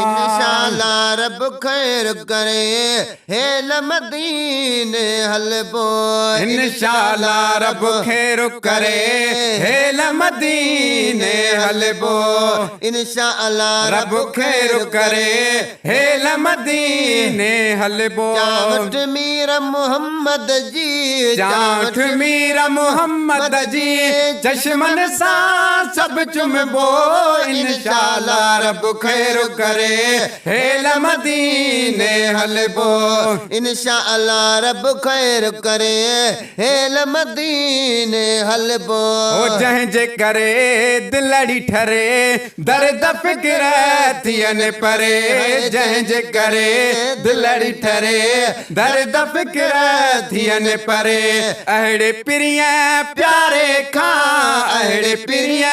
इंशाअल्लाह रब खैर करे हेल मदीने हलबो। इंशाअल्लाह रब खैर करे हेल मदीने हलबो। इंशाअल्लाह रब खैर करे हेल मदीने हलबो। जावट मीर मोहम्मद जी, जावट मीर मोहम्मद जी, चश्मन सा सब चुमबो। इंशाअल्लाह रब खैर करे हेल मदीने हलबो। इंशाअल्लाह रब खैर करे हेल मदीने हलबो। ओ जंहिंजे करे दिलड़ी ठरे दर्द फिक्र थियन परे। जंहिंजे करे दिलड़ी ठरे दर्द फिक्र थियन परे। अहिड़े पिरिय प्यारे खां, अहिड़े पिरिय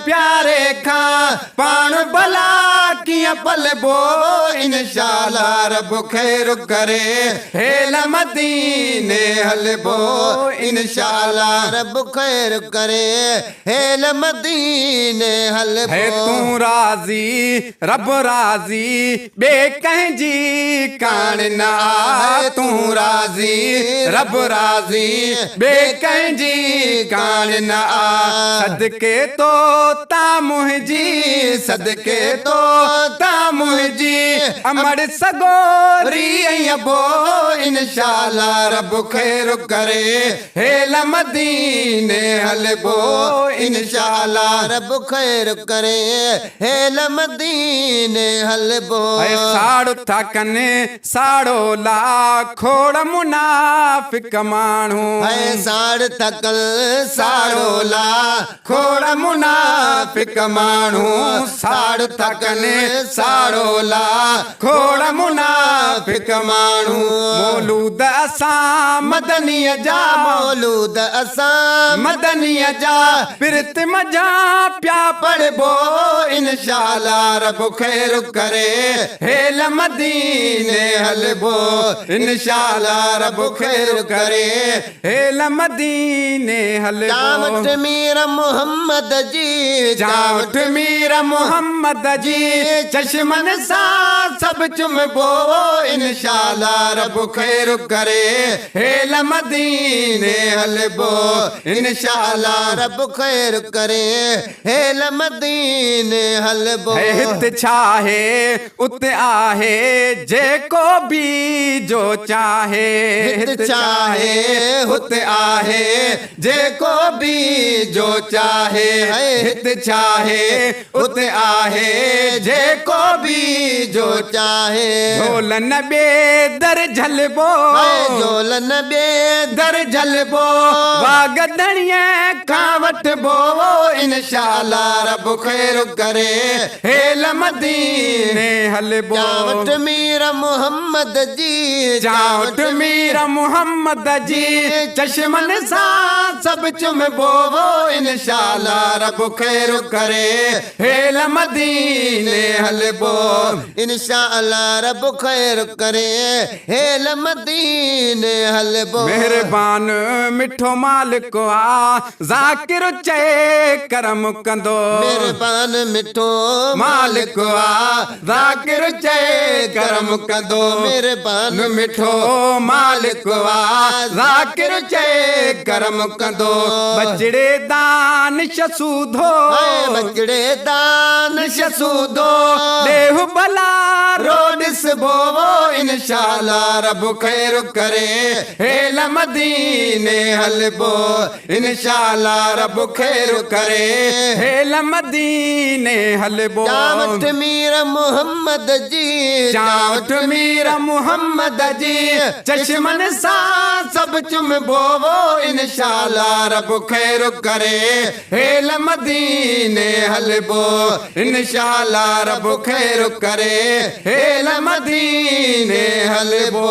प्यारे खां पाण भला कीअं पलबो। इंशाअल्लाह रब खैर करे हेल मदीने हलबो। इंशाअल्लाह रब खैर करे हेल मदीने हलबो। है तू राज़ी रब राज़ी बे कंहिंजी कान न आ। तू राज़ी रब राज़ी बे कंहिंजी कान न आ। सदके तो ता मुंहिंजी, सदके तो ता मुंहिंजी अमर सगोरी अबो। इंशाअल्लाह रब खैर करे हेल मदीने हलबो। इंशाअल्लाह रब खैर करे हेल मदीने हलबो। साड़ो था कने साड़ो ला खोड़ मुनाफिक माण्हू। साड़ थकल साड़ो ला खोड़ मुनाफिक माण्हू। साड़ था कने साड़ो ला खोड़ मुनाफिक माण्हू। मौलूद असां मदनीअ जा, मौलूद असां मदनीअ जा पिरत मजा प्या पढ़बो। इंशाअल्लाह रब खैर करे हेल मदीने हलबो। इंशाअल्लाह रब खैर करे हेल मदीने हलबो। जावट मीर मोहम्मद जी, जावट मीर मोहम्मद जी, चश्मन सा सब चुमबो। इंशाअल्लाह रब खैर करे हेल मदीने हलबो। इंशाअल्लाह रब खैर करे हेल मदीने हलबो। हित छाहे उत आहे जेको भी जो चाहे। हित चाहे हुत आहे जेको भी जो चाहे। हित चाहे उत आहे जेको भी जो चाहे। झोलन बे दर झलबो, झोलन बे दर झलबो। वागदणीअ खां वठबो। इंशाअल्लाह रब खैर करे हेल मदीने हलबो। जावट मीर मोहम्मद जी, जावट मीर मोहम्मद जी, चश्मन सा सब चुमबो। इंशाअल्लाह रब खैर करे हेल मदीने हलबो। इंशाअल्लाह रब खैर करे हेल मदीने हलबो। मेहरबान मिठो मालिक आ ज़ाकिर चए करम कंदो। मेहरबान मिठो मालिक आ ज़ाकिर चए करम कंदो। मेहरबान मिठो मालिक आ ज़ाकिर चए करम कंदो। बचड़े दानिश सूधो, बचड़े दानिश सूधो। देहु भला रो ॾिसबो। इंशाअल्लाह रब खैर करे हेल मदीने हलबो। इंशाअल्लाह रब खैर करे हेल मदीने हलबो। जावट मीर मोहम्मद जी, जावट मीर मोहम्मद जी, चश्मन सा सब चुमबो। इंशाअल्लाह रब खैर करे हेल मदीने हलबो। इंशाअल्लाह रब खैर करे हेल मदीने हलबो।